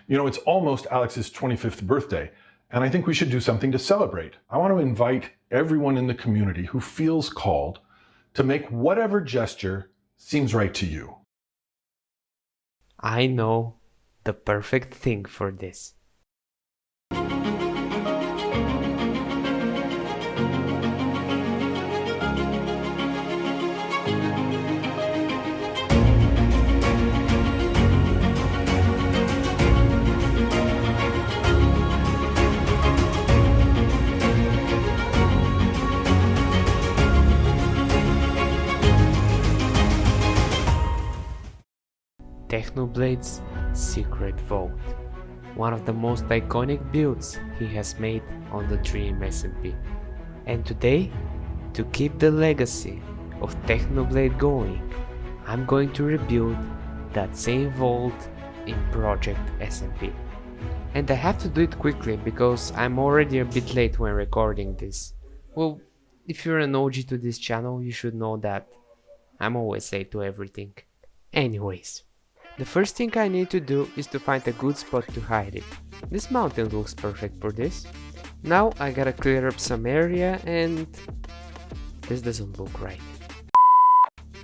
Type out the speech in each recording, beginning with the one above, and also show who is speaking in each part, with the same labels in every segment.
Speaker 1: You know, it's almost Alex's 25th birthday, and I think we should do something to celebrate. I want to invite everyone in the community who feels called to make whatever gesture seems right to you.
Speaker 2: I know the perfect thing for this. Technoblade's Secret Vault, one of the most iconic builds he has made on the Dream SMP. And today, to keep the legacy of Technoblade going, I'm going to rebuild that same vault in Project SMP. And I have to do it quickly because I'm already a bit late when recording this. Well, if you're an OG to this channel, you should know that I'm always late to everything. Anyways. The first thing I need to do is to find a good spot to hide it. This mountain looks perfect for this. Now I gotta clear up some area and... this doesn't look right.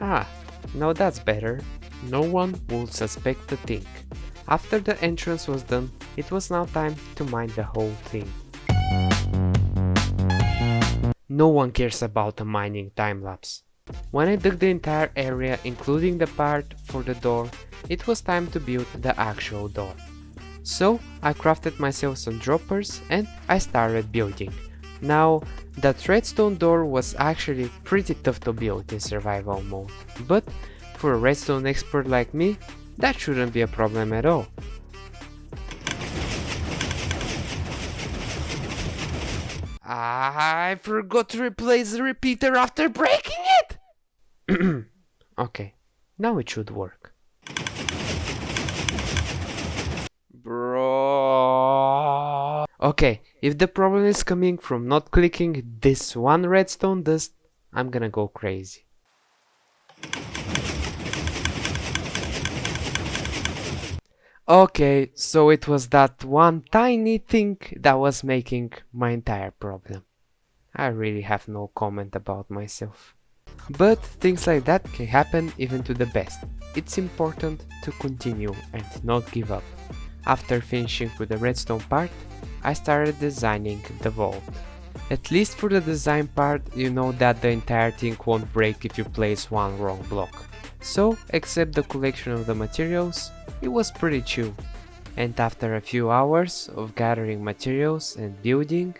Speaker 2: Ah, now that's better. No one will suspect a thing. After the entrance was done, it was now time to mine the whole thing. No one cares about a mining time-lapse. When I dug the entire area, including the part for the door, it was time to build the actual door. So I crafted myself some droppers and I started building. Now, that redstone door was actually pretty tough to build in survival mode, but for a redstone expert like me, that shouldn't be a problem at all. I forgot to replace the repeater after breaking it! Okay, now it should work. Bro. Okay, if the problem is coming from not clicking this one redstone dust, I'm gonna go crazy. Okay, so it was that one tiny thing that was making my entire problem. I really have no comment about myself. But things like that can happen even to the best. It's important to continue and not give up. After finishing with the redstone part, I started designing the vault. At least for the design part, you know that the entire thing won't break if you place one wrong block. So, except the collection of the materials, it was pretty chill. And after a few hours of gathering materials and building,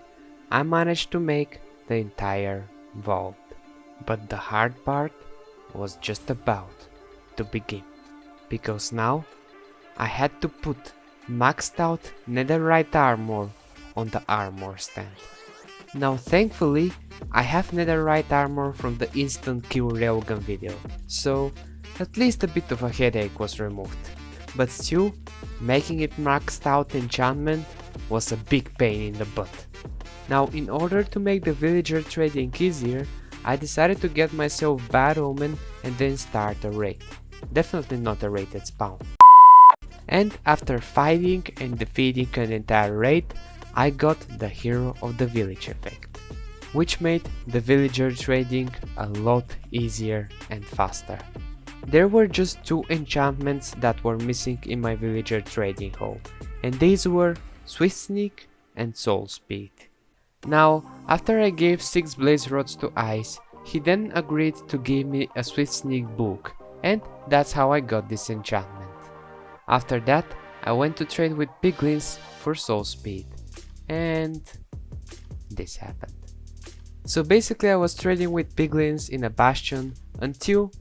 Speaker 2: I managed to make the entire vault. But the hard part was just about to begin, because now I had to put maxed out netherite armor on the armor stand. Now thankfully I have netherite armor from the instant kill railgun video, so at least a bit of a headache was removed. But still, making it maxed out enchantment was a big pain in the butt. Now in order to make the villager trading easier, I decided to get myself Bad Omen and then start a raid. Definitely not a raided spawn. And after fighting and defeating an entire raid, I got the Hero of the Village effect, which made the villager trading a lot easier and faster. There were just 2 enchantments that were missing in my villager trading hall, and these were Swift Sneak and Soul Speed. Now, after I gave 6 blaze rods to Ice, he then agreed to give me a Swift Sneak book, and that's how I got this enchantment. After that, I went to trade with piglins for Soul Speed, and this happened. So basically I was trading with piglins in a bastion until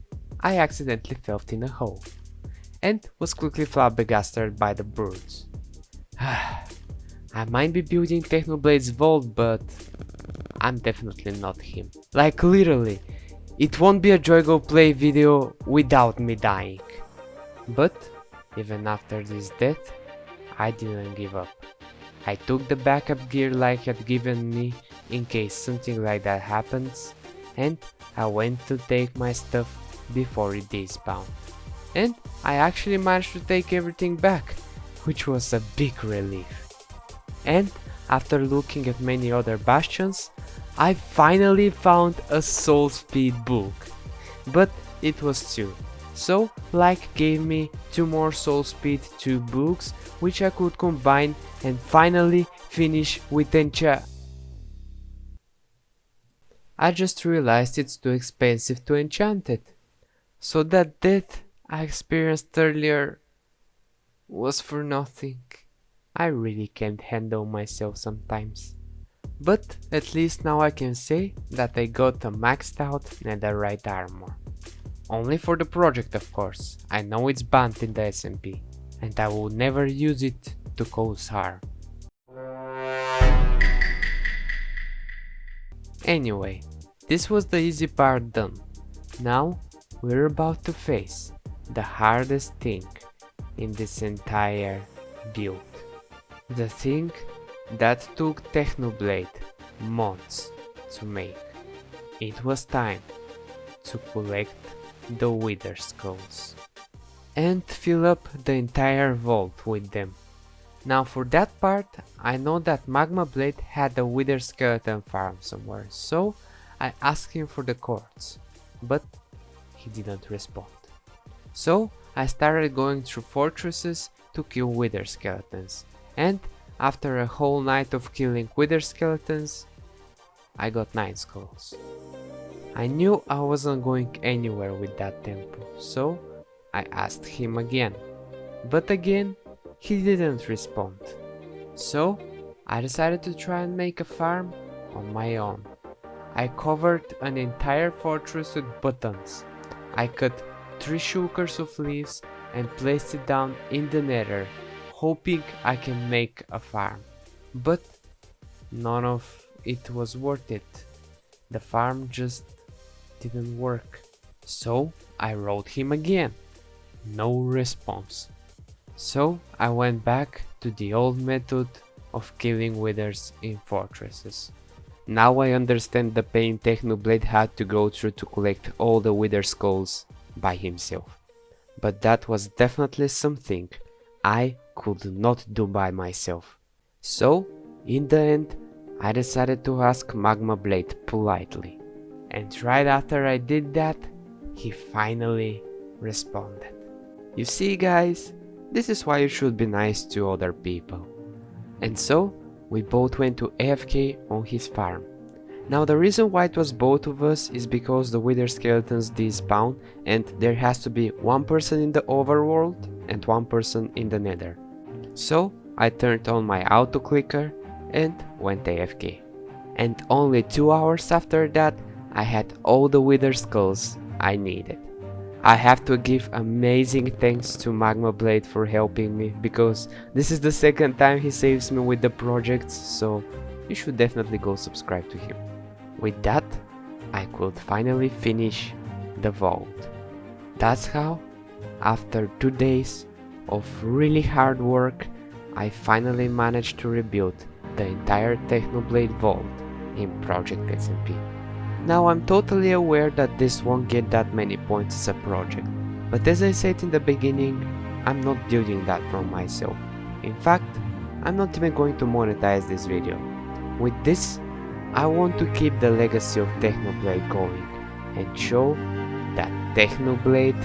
Speaker 2: I accidentally fell in a hole, and was quickly flabbergasted by the birds. I might be building Technoblade's vault, but I'm definitely not him. Like literally, it won't be a Joy Go Play video without me dying. But even after this death, I didn't give up. I took the backup gear like had given me in case something like that happens, and I went to take my stuff before it despawned. And I actually managed to take everything back. which was a big relief. And after looking at many other bastions, I finally found a soul speed book. But it was 2. So like gave me 2 more soul speed 2 books, which I could combine and finally finish with enchant. I just realized it's too expensive to enchant it. So that death I experienced earlier was for nothing. I really can't handle myself sometimes. But at least now I can say that I got a maxed out netherite armor. Only for the project, of course. I know it's banned in the SMP, and I will never use it to cause harm. Anyway, this was the easy part done. Now we're about to face the hardest thing in this entire build. The thing that took Technoblade months to make. It was time to collect the Wither Skulls and fill up the entire vault with them. Now for that part, I know that Magma Blade had a Wither Skeleton farm somewhere, so I asked him for the quartz, but he didn't respond. So I started going through fortresses to kill Wither Skeletons, and after a whole night of killing Wither Skeletons, I got 9 skulls. I knew I wasn't going anywhere with that temple, so I asked him again. But again, he didn't respond. So I decided to try and make a farm on my own. I covered an entire fortress with buttons. I cut 3 shulkers of leaves and placed it down in the nether, hoping I can make a farm. But none of it was worth it. The farm just didn't work. So I wrote him again. No response. So I went back to the old method of killing withers in fortresses. Now I understand the pain Technoblade had to go through to collect all the wither skulls by himself. But that was definitely something I could not do by myself. So in the end, I decided to ask Magma Blade politely. And right after I did that, he finally responded. You see guys, this is why you should be nice to other people. And so, we both went to AFK on his farm. Now the reason why it was both of us is because the wither skeletons despawn and there has to be one person in the overworld and one person in the nether. So I turned on my auto clicker and went AFK. And only 2 hours after that I had all the wither skulls I needed. I have to give amazing thanks to Magma Blade for helping me, because this is the second time he saves me with the projects, so you should definitely go subscribe to him. With that, I could finally finish the vault. That's how, after 2 days of really hard work, I finally managed to rebuild the entire Technoblade vault in Project SMP. Now I'm totally aware that this won't get that many points as a project, but as I said in the beginning, I'm not building that for myself. In fact, I'm not even going to monetize this video. With this, I want to keep the legacy of Technoblade going and show that Technoblade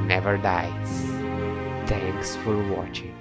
Speaker 2: never dies. Thanks for watching.